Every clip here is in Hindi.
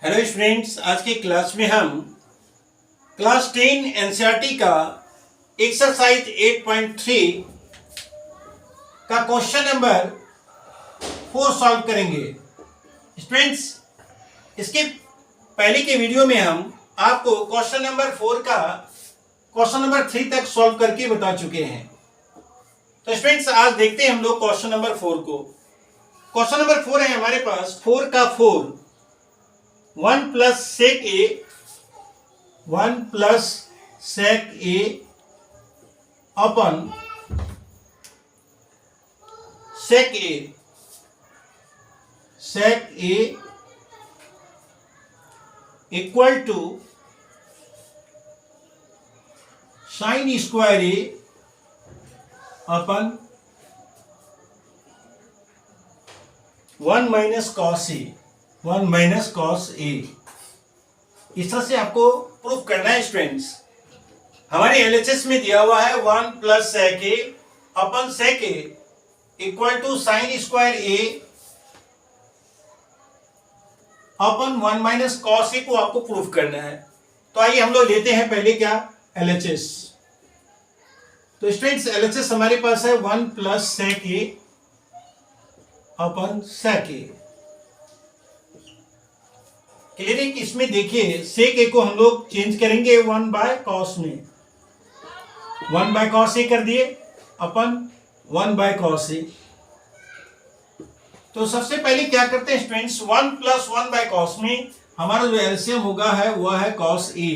हेलो स्टूडेंट्स, आज की क्लास में हम क्लास 10 एनसीईआरटी का एक्सरसाइज 8.3 का क्वेश्चन नंबर 4 सॉल्व करेंगे। स्टूडेंट्स, इसके पहले के वीडियो में हम आपको क्वेश्चन नंबर 4 का क्वेश्चन नंबर 3 तक सॉल्व करके बता चुके हैं। तो स्टूडेंट्स, आज देखते हैं हम लोग क्वेश्चन नंबर 4 को। क्वेश्चन नंबर 4 है हमारे पास 4 का 4 1 plus sec A 1 plus sec A upon sec A equal to sine square A upon 1 minus cos A 1 minus cos A. इस तरह से आपको प्रूफ करना है स्टूडेंट्स। हमारे एलएचएस में दिया हुआ है 1 plus sec A upon sec A equal to sine square A upon 1 minus cos A को आपको प्रूफ करना है। तो आइए हम लोग लेते हैं पहले क्या एलएचएस। तो स्टूडेंट्स, एलएचएस हमारे पास है 1 plus sec A upon sec A. Clear है कि इसमें देखिए सेक ए को हम लोग चेंज करेंगे 1 बाय कॉस में। 1 बाय कॉस ए कर दिए अपन 1 बाय कॉस ए। तो सबसे पहले क्या करते हैं स्टूडेंट्स, 1 प्लस 1 बाय कॉस में हमारा जो एलसीएम होगा है वह है कॉस ए।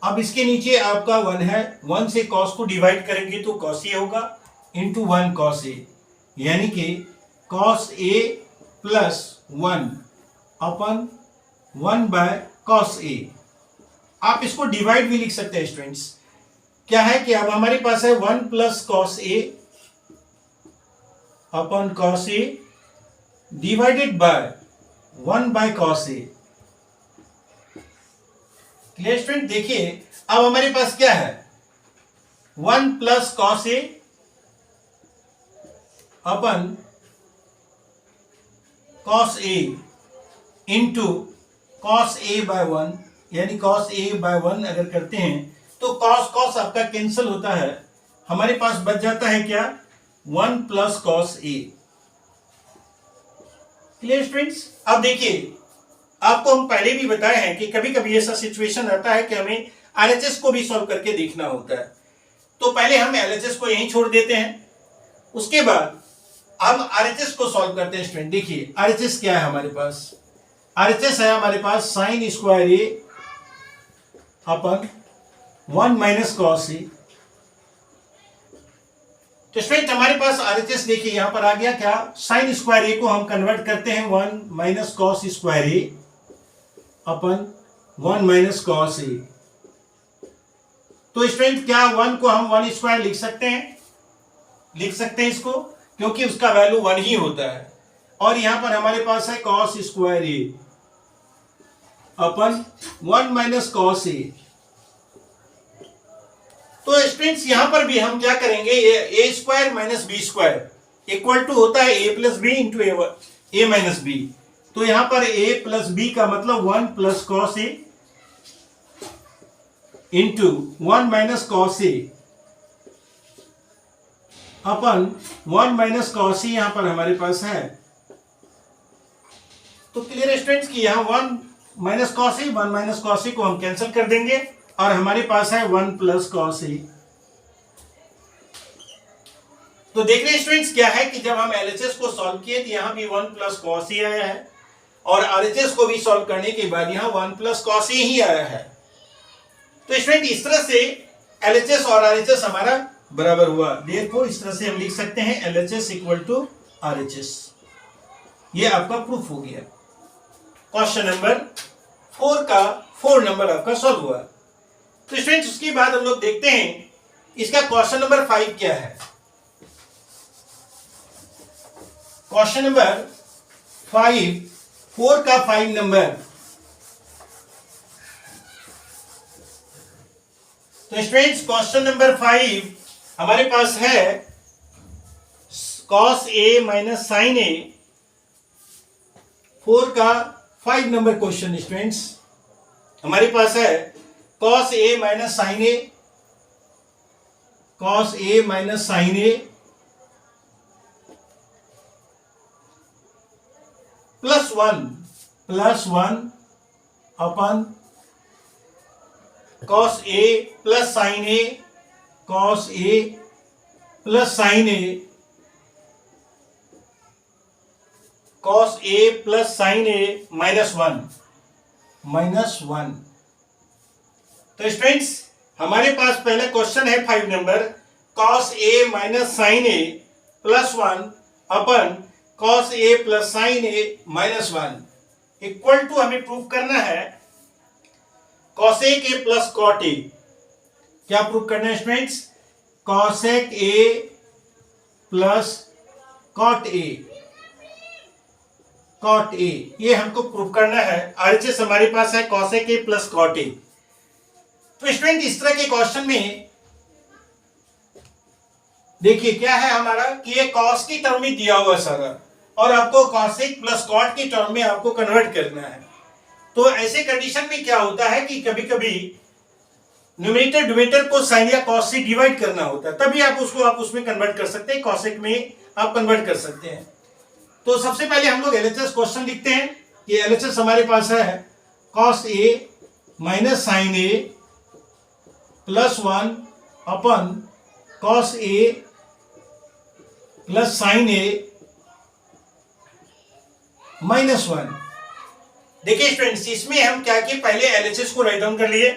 अब इसके नीचे आपका 1 है, 1 से कॉस को डिवाइड करेंगे तो कॉस ए होगा इंटू 1 कॉस ए, यानी कि cos A plus 1 upon 1 by cos A. आप इसको डिवाइड भी लिख सकते हैं स्टूडेंट्स। क्या है कि अब हमारे पास है 1 plus cos A upon cos A divided by 1 by cos A. Clear student? देखिए अब हमारे पास क्या है 1 plus cos A upon cos A into cos A bye 1, यानी कॉस ए बाय 1 अगर करते हैं तो कॉस कॉस आपका कैंसिल होता है। हमारे पास बच जाता है क्या 1 plus cos A. Clear students? अब देखिए आपको हम पहले भी बताए हैं कि कभी कभी ऐसा सिचुएशन आता है कि हमें आरएचएस को भी सॉल्व करके देखना होता है। तो पहले हम एलएचएस को यहीं छोड़ देते हैं, उसके बाद हम आरएचएस को सॉल्व करते हैं। स्टूडेंट देखिए आरएचएस क्या है हमारे पास, आरएचएस है हमारे पास sign square A upon 1 minus cos A. तो स्टूडेंट हमारे पास आरएचएस देखिए यहां पर आ गया क्या, साइन स्क्वायर ए को हम कन्वर्ट करते हैं 1 minus cos square A upon 1 minus cos A. तो स्टूडेंट क्या 1 को हम 1 स्क्वायर लिख सकते हैं? लिख सकते हैं इसको, क्योंकि उसका वैल्यू 1 ही होता है। और यहां पर हमारे पास है cos square A upon 1 minus cos A. तो स्टूडेंट्स यहां पर भी हम क्या करेंगे, A square minus B square equal to होता है A plus B into A minus B. तो यहां पर ए प्लस बी का मतलब 1 plus cos A into 1 minus cos A upon 1 minus cos A यहां पर हमारे पास है। तो क्लियर स्टूडेंट्स कि यहां 1 minus cos A 1 minus cos A को हम कैंसिल कर देंगे और हमारे पास है 1 प्लस कॉस ए। तो देख रहे स्टूडेंट्स क्या है कि जब हम एलएचएस को सॉल्व किए तो यहां भी 1 प्लस कॉस ए आया है और आरएचएस को भी सॉल्व करने के बाद यहां 1 प्लस कॉस ए ही आया है। तो स्टूडेंट इस तरह से एलएचएस और आरएचएस हमारा बराबर हुआ। देयरफॉर इस तरह से हम लिख सकते हैं एलएचएस इक्वल टू आरएचएस। ये आपका प्रूफ हो गया। क्वेश्चन नंबर 4 का 4 नंबर आपका सॉल्व हुआ। तो स्टूडेंट्स उसके बाद हम लोग देखते हैं इसका क्वेश्चन नंबर 5 क्या है। क्वेश्चन नंबर 5 4 का 5 नंबर। तो स्टूडेंट्स क्वेश्चन नंबर 5 हमारे पास है कॉस ए माइनस साइन ए 4 का 5 नंबर क्वेश्चन स्टूडेंट्स, हमारे पास है cos a minus sine a, cos a minus sine A plus one upon cos a plus sine a, cos a plus sine a, cos a plus sine A minus one. तो स्टूडेंट्स हमारे पास पहले क्वेश्चन है 5 number, cos a minus sine A plus one upon cos a plus sine A minus one equal to हमें प्रूव करना है cosec a plus cot a। क्या प्रूव करना है students? cosec a plus cot a, ये हमको प्रूव करना है। RHS हमारे पास है cosec a plus cot a। तो स्टूडेंट इस तरह के क्वेश्चन में देखिए क्या है हमारा कि ये cos की टर्म में दिया हुआ सारा और आपको cosec प्लस cot की टर्म में आपको कन्वर्ट करना है। तो ऐसे कंडीशन में क्या होता है कि कभी कभी न्यूमरेटर डिनोमिनेटर को साइन या cos से डिवाइड करना होता है, तभी आप उसमें कन्वर्ट कर सकते हैं, cosec में आप कन्वर्ट कर सकते हैं। तो सबसे पहले हम लोग LHS क्वेश्चन लिखते हैं कि LHS हमारे पास है cos a minus sine A plus one upon cos a plus sine A minus one. देखिए स्टूडेंट्स इसमें हम क्या किए, पहले LHS को राइट डाउन कर लिए।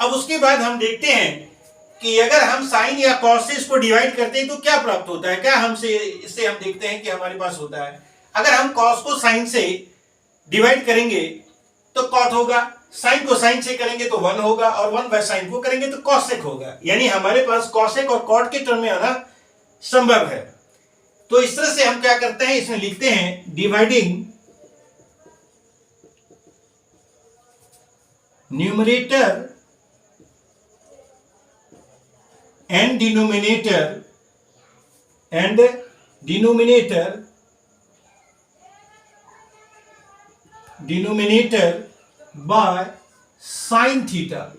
अब उसके बाद हम देखते हैं कि अगर हम साइन या cos से इसको डिवाइड करते हैं तो क्या प्राप्त होता है। क्या इससे हम देखते हैं कि हमारे पास होता है, अगर हम cos को साइन से डिवाइड करेंगे तो cot होगा, साइन को साइन से करेंगे तो 1 होगा और 1 बाय साइन को करेंगे तो cosec होगा। यानी हमारे पास cosec और cot के टर्म में आना संभव है। तो इस तरह से हम क्या करते हैं, इसमें लिखते हैं dividing numerator and denominator by sine theta,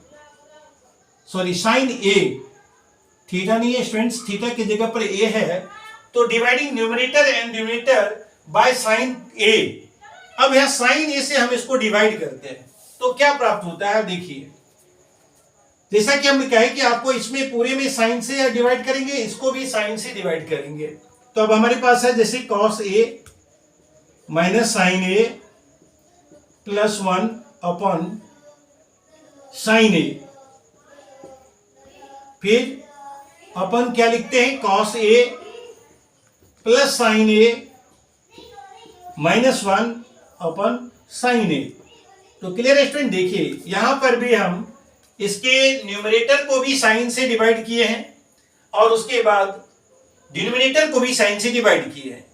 sorry sine A, theta नहीं है स्टूडेंट्स, थीटा की जगह पर ए है। तो dividing numerator and denominator by sine A. अब यहां साइन ए से हम इसको डिवाइड करते हैं तो क्या प्राप्त होता है, देखिए जैसा कि हम कहें कि आपको इसमें पूरे में साइन से डिवाइड करेंगे, इसको भी साइन से डिवाइड करेंगे। तो अब हमारे पास है जैसे cos a minus sine A plus one upon sine A, फिर अपन क्या लिखते हैं cos a plus sine A minus one upon sine A. तो क्लियर स्टूडेंट, देखिए यहां पर भी हम इसके न्यूमरेटर को भी साइन से डिवाइड किए हैं और उसके बाद डिनोमिनेटर को भी साइन से डिवाइड किए हैं।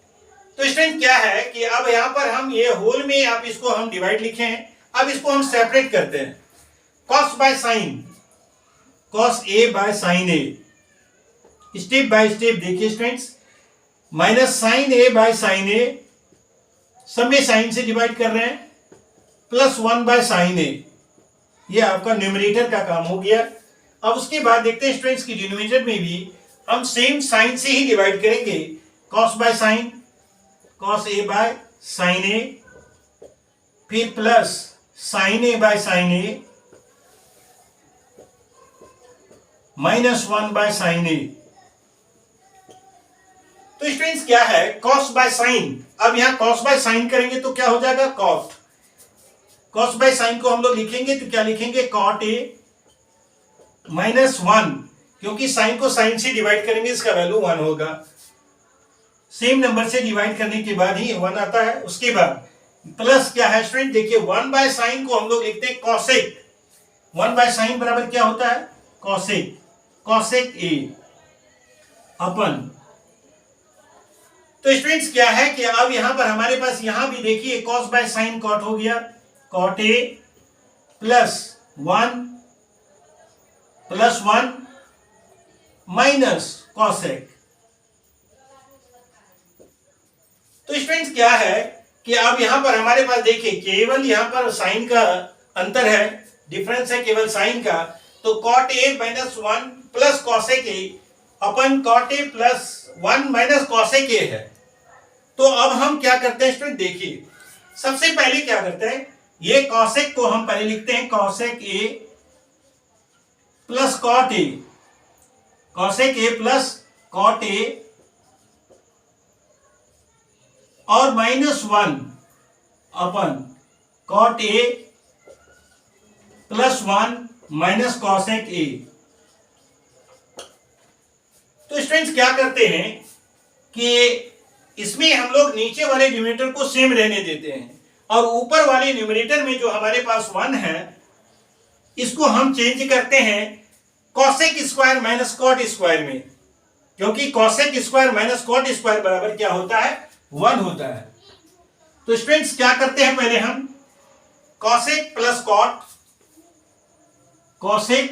तो स्टूडेंट क्या है कि अब यहां पर हम ये होल में आप इसको हम डिवाइड लिखे हैं, अब इसको हम सेपरेट करते हैं। cos by sine, cos a by sine A, step by step देखिए students, minus sine a by sine A, सब में साइन से डिवाइड कर रहे हैं, प्लस 1 बाय साइन ए, ये आपका न्यूमरेटर का काम हो गया। अब उसके बाद देखते हैं स्टूडेंट्स की डिनोमिनेटर में भी हम सेम साइन से ही डिवाइड करेंगे, cos by sine, cos a by sine A, फिर plus sine a by sine A minus 1 by sine A. तो स्टूडेंट्स क्या है cos बाय साइन, अब यहां cos बाय साइन करेंगे तो क्या हो जाएगा cot, cos बाय साइन को हम लोग लिखेंगे तो क्या लिखेंगे cot a माइनस 1, क्योंकि साइन को साइन से डिवाइड करेंगे इसका वैल्यू 1 होगा, सेम नंबर से डिवाइड करने के बाद ही 1 आता है। उसके बाद प्लस क्या है स्टूडेंट, देखिए 1 बाय साइन को हम लोग लिखते हैं cosec, 1 बाय साइन बराबर क्या होता है cosec a अपन। तो स्टूडेंट्स क्या है कि अब यहां पर हमारे पास यहां भी देखिए cos बाय साइन cot हो गया, cot a plus 1 minus cosec। तो स्टूडेंट्स क्या है कि अब यहां पर हमारे पास देखिए केवल यहां पर साइन का अंतर है, डिफरेंस है केवल साइन का। तो cot a minus 1 plus cosec a upon cot a plus 1 minus cosec a है। तो अब हम क्या करते हैं स्टूडेंट, देखिए सबसे पहले क्या करते हैं, ये cosec को हम पहले लिखते हैं cosec a plus cot a, cosec a plus cot a और minus 1 upon cot a plus 1 minus cosec a। तो स्टूडेंट्स क्या करते हैं कि इसमें हम लोग नीचे वाले न्यूमरेटर को सेम रहने देते हैं और ऊपर वाले न्यूमरेटर में जो हमारे पास 1 है इसको हम चेंज करते हैं cosec square minus cot square में, क्योंकि cosec square minus cot square बराबर क्या होता है, 1 होता है। तो स्टूडेंट्स क्या करते हैं, पहले हम cosec plus cot, cosec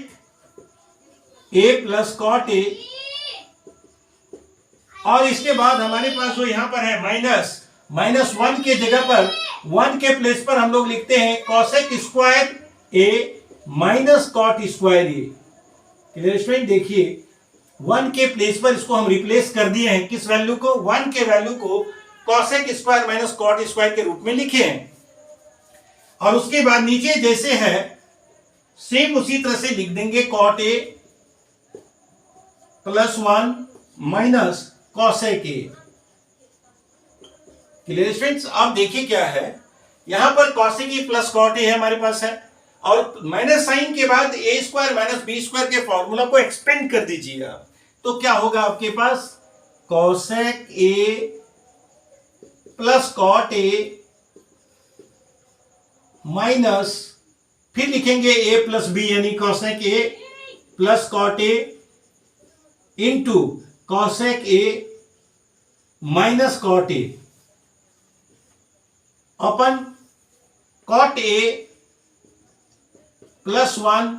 a plus cot a, और इसके बाद हमारे पास जो यहां पर है माइनस 1 के जगह पर 1 के प्लेस पर हम लोग लिखते हैं cosec square a minus cot square a। Clear student, देखिए 1 के प्लेस पर इसको हम रिप्लेस कर दिए हैं, किस वैल्यू को, 1 के वैल्यू को cosec square minus cot square के रूप में लिखे हैं। और उसके बाद नीचे जैसे है सेम उसी तरह से लिख देंगे cot a plus 1 minus cosec a। Clear students, अब देखिए क्या है, यहां पर cosec a plus cot a है हमारे पास है, और माइनस साइन के बाद a square minus B square के फॉर्मूला को एक्सपेंड कर दीजिए आप, तो क्या होगा आपके पास cosec a plus cot a minus फिर लिखेंगे a प्लस b यानी cosec a plus cot a into cosec a minus cot a upon cot a plus 1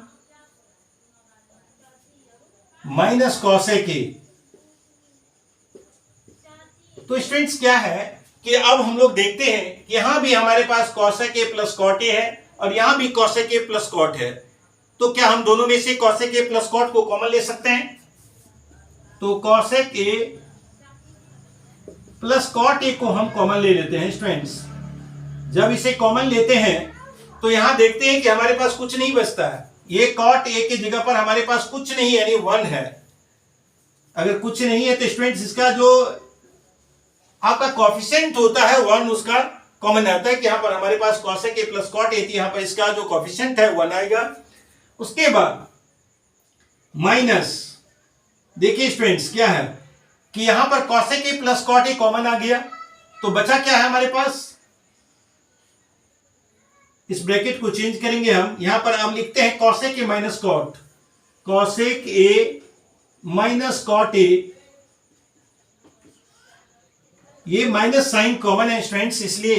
minus cosec a। तो स्टूडेंट्स क्या है कि अब हम लोग देखते हैं कि यहां भी हमारे पास cosec a plus cot a है और यहां भी cosec a प्लस cot है, तो क्या हम दोनों में से cosec a प्लस cot को कॉमन ले सकते हैं? तो cosec a plus cot a को हम कॉमन ले लेते हैं स्टूडेंट्स। जब इसे कॉमन लेते हैं तो यहां देखते हैं कि हमारे पास कुछ नहीं बचता है, ये cot a की जगह पर हमारे पास कुछ नहीं यानी 1 है। अगर कुछ नहीं है तो स्टूडेंट्स इसका जो आपका कोएफिशिएंट होता है 1 उसका कॉमन आता है कि यहां पर हमारे पास cosec a plus cot a थी, यहां पर इसका जो कोएफिशिएंट है 1 आएगा। उसके बाद माइनस, देखिए स्टूडेंट्स क्या है कि यहां पर cosec a plus cot a common आ गया, तो बचा क्या है हमारे पास, इस ब्रैकेट को चेंज करेंगे हम, यहां पर हम लिखते हैं cosec a minus cot, cosec a minus cot a, ये माइनस साइन कॉमन है स्टूडेंट्स इसलिए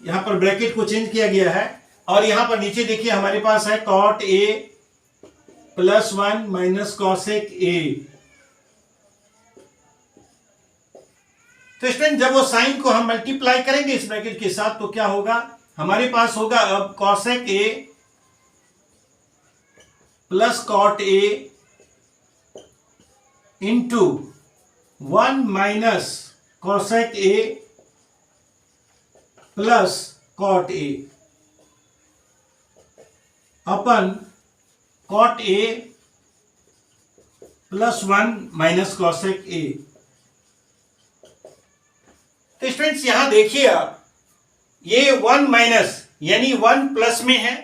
यहां पर ब्रैकेट को चेंज किया गया है। और यहां पर नीचे देखिए हमारे पास है cot a plus 1 minus cosec a। तो स्टूडेंट जब वो साइन को हम मल्टीप्लाई करेंगे इस ब्रैकेट के साथ तो क्या होगा, हमारे पास होगा अब cosec a plus cot a into 1 minus cosec a plus cot a upon cot a plus 1 minus cosec a। तो स्टूडेंट्स यहां देखिए आप, ये 1 माइनस यानी 1 प्लस में है,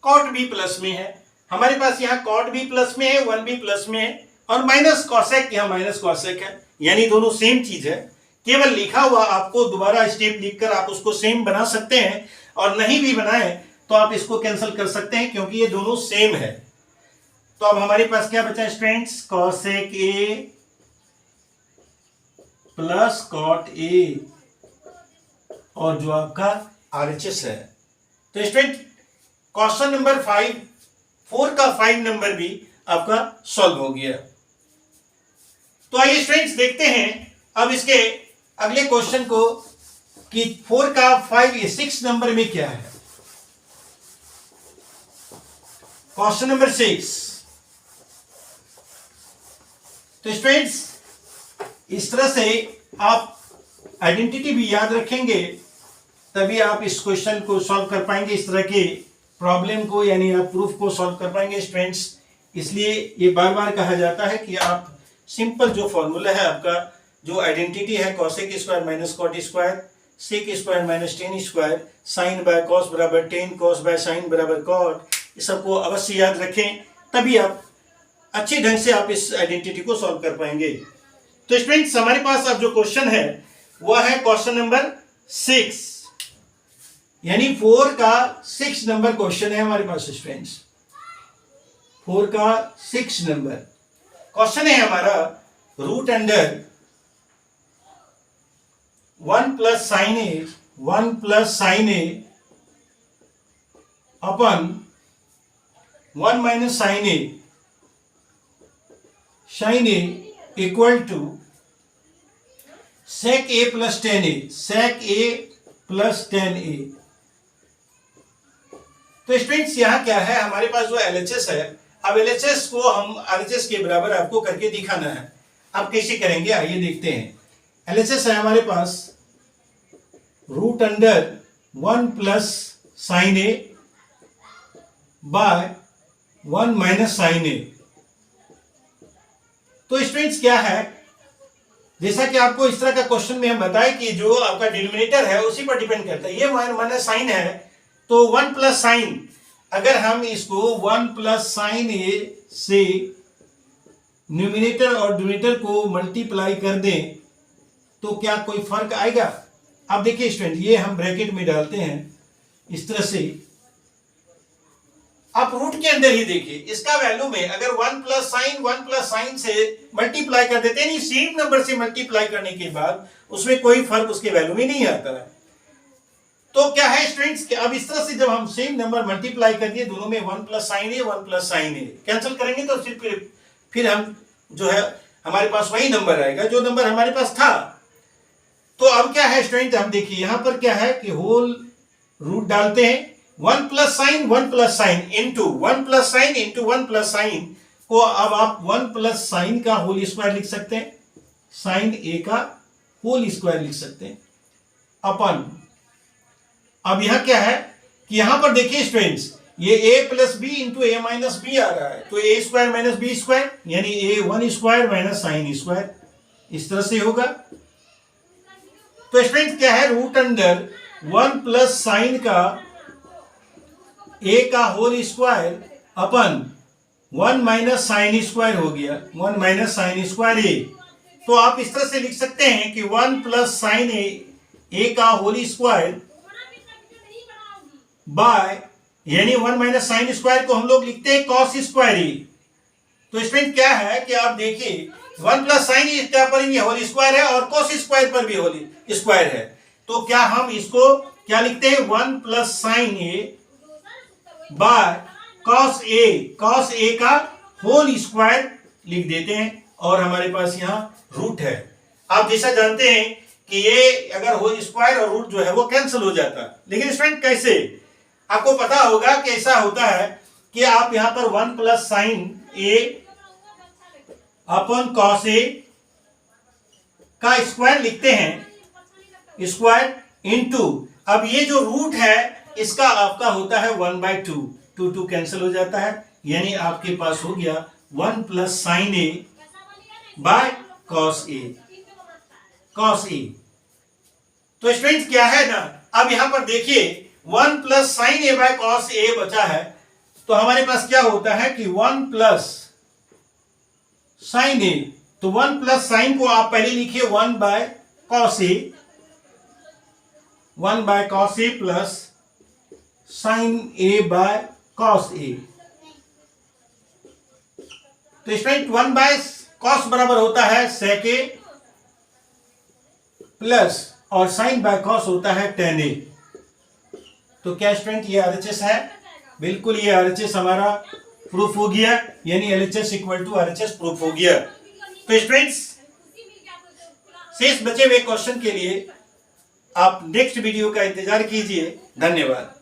cot भी प्लस में है, हमारे पास यहाँ cot भी प्लस में है, 1 भी प्लस में है, और माइनस cosec यहाँ माइनस cosec है, यानी दोनों सेम चीज है। केवल लिखा हुआ आपको दोबारा स्टेप लिखकर आप उसको सेम बना सकते हैं, और नहीं भी बनाए तो आप इसको कैंसिल कर सकते हैं क्योंकि ये दोनों सेम है। तो अब हमारे पास क्या बचा students, cosec a plus cot a और जो आपका RHS है। तो स्टूडेंट क्वेश्चन नंबर 4 का 5 नंबर भी आपका सॉल्व हो गया। तो आइए स्टूडेंट्स देखते हैं अब इसके अगले क्वेश्चन को कि 4 का 6 नंबर में क्या है। Question number 6। तो स्टूडेंट्स इस तरह से आप आइडेंटिटी भी याद रखेंगे, तभी आप इस क्वेश्चन को सॉल्व कर पाएंगे, इस तरह के प्रॉब्लम को, यानी आप प्रूफ को सॉल्व कर पाएंगे स्टूडेंट्स। इसलिए ये बार बार कहा जाता है कि आप सिंपल जो फॉर्मूला है आपका, जो आइडेंटिटी है cosec square minus cot square, sec square minus tan square, sin by cos बराबर tan, cos बाय sin बराबर cot, इस सबको अवश्य याद रखें, तभी आप अच्छे ढंग से आप इस आइडेंटिटी को सॉल्व कर पाएंगे। तो स्टूडेंट्स हमारे पास अब जो क्वेश्चन है वह है क्वेश्चन नंबर 6, यानी 4 का 6 नंबर क्वेश्चन है हमारे पास स्टूडेंट्स। 4 का 6 नंबर क्वेश्चन है हमारा, root under 1 plus sine a, 1 plus sine a upon 1 minus sine a, sine a equal to sec a plus tan a, sec a plus tan a। तो स्टूडेंट्स यहां क्या है, हमारे पास जो LHS है, अब LHS को हम RHS के बराबर आपको करके दिखाना है। अब कैसे करेंगे आइए देखते हैं। LHS है हमारे पास root under 1 plus sine A bye 1 minus sine A. तो स्टूडेंट्स क्या है, जैसा कि आपको इस तरह का क्वेश्चन में हम बताए कि जो आपका डिनोमिनेटर है उसी पर डिपेंड करता है। ये माइनस साइन है तो 1 प्लस साइन, अगर हम इसको 1 प्लस साइन ए से न्यूमिनेटर और डिनोमिनेटर को मल्टीप्लाई कर दें तो क्या कोई फर्क आएगा। अब देखिए स्टूडेंट, ये हम ब्रैकेट में डालते हैं इस तरह से, आप रूट के अंदर ही देखिए इसका वैल्यू में अगर 1 प्लस साइन से मल्टीप्लाई कर देते हैं, सेम नंबर से मल्टीप्लाई करने के बाद उसमें कोई फर्क उसके वैल्यू में नहीं आता है। तो क्या है स्टूडेंट्स, अब इस तरह से जब हम सेम नंबर मल्टीप्लाई कर दिए दोनों में, 1 plus sine a 1 plus sine A cancel करेंगे तो फिर हम जो है हमारे पास वही नंबर आएगा जो नंबर हमारे पास था। तो अब क्या है स्टूडेंट, हम देखिए यहां पर क्या है कि होल रूट डालते हैं, 1 plus sine into 1 plus sine into 1 plus sign को अब आप 1 प्लस साइन का होल स्क्वायर लिख सकते हैं, साइन ए का होल स्क्वायर लिख सकते हैं अपन। अब यहां क्या है कि यहां पर देखिए स्टूडेंट्स, ये a plus B into A minus B आ रहा है, तो A square minus B square यानी a1 square minus sine square, इस तरह से होगा। तो स्टूडेंट क्या है, रूट अंडर 1 प्लस साइन का a का whole square upon 1 minus sine square हो गया, 1 माइनस साइन स्क्वायर a। तो आप इस तरह से लिख सकते हैं कि 1 प्लस साइन a का होल स्क्वायर बाय, यानी 1 माइनस साइन स्क्वायर को हम लोग लिखते हैं कॉस स्क्वायर ए। तो इसमें क्या है कि आप देखिए 1 प्लस साइन क्या पर भी होल स्क्वायर है और कॉस स्क्वायर पर भी होल स्क्वायर है, तो क्या हम इसको क्या लिखते हैं, 1 plus sine A by cos A का होल स्क्वायर लिख देते हैं और हमारे पास यहाँ रूट है। आप जैसा जानते हैं कि ये अगर होल स्क्वायर और रूट जो है वो कैंसिल हो जाता है, लेकिन स्टूडेंट कैसे, आपको पता होगा कि ऐसा होता है कि आप यहां पर 1 plus sine A upon cos A का स्क्वायर लिखते हैं, स्क्वायर इनटू, अब ये जो रूट है इसका आपका होता है 1/2, 2 कैंसिल हो जाता है, यानी आपके पास हो गया 1 plus sine A by cos A, cos A. तो स्टूडेंट्स क्या है ना, अब यहां पर देखिए 1 plus sine A by cos A बचा है, तो हमारे पास क्या होता है कि 1 प्लस साइन ए, तो 1 प्लस साइन को आप पहले लिखिए 1 by cos A, 1 by cos A plus sine A by cos A. तो स्टूडेंट 1 बाय कॉस बराबर होता है सेक ए प्लस और साइन बाय कॉस होता है टेन ए। तो क्या स्टूडेंट ये आरएचएस है, बिल्कुल ये आरएचएस हमारा प्रूफ हो गया, यानी LHS equal to RHS proof हो गया। तो स्टूडेंट्स शेष बचे हुए क्वेश्चन के लिए आप नेक्स्ट वीडियो का इंतजार कीजिए। धन्यवाद।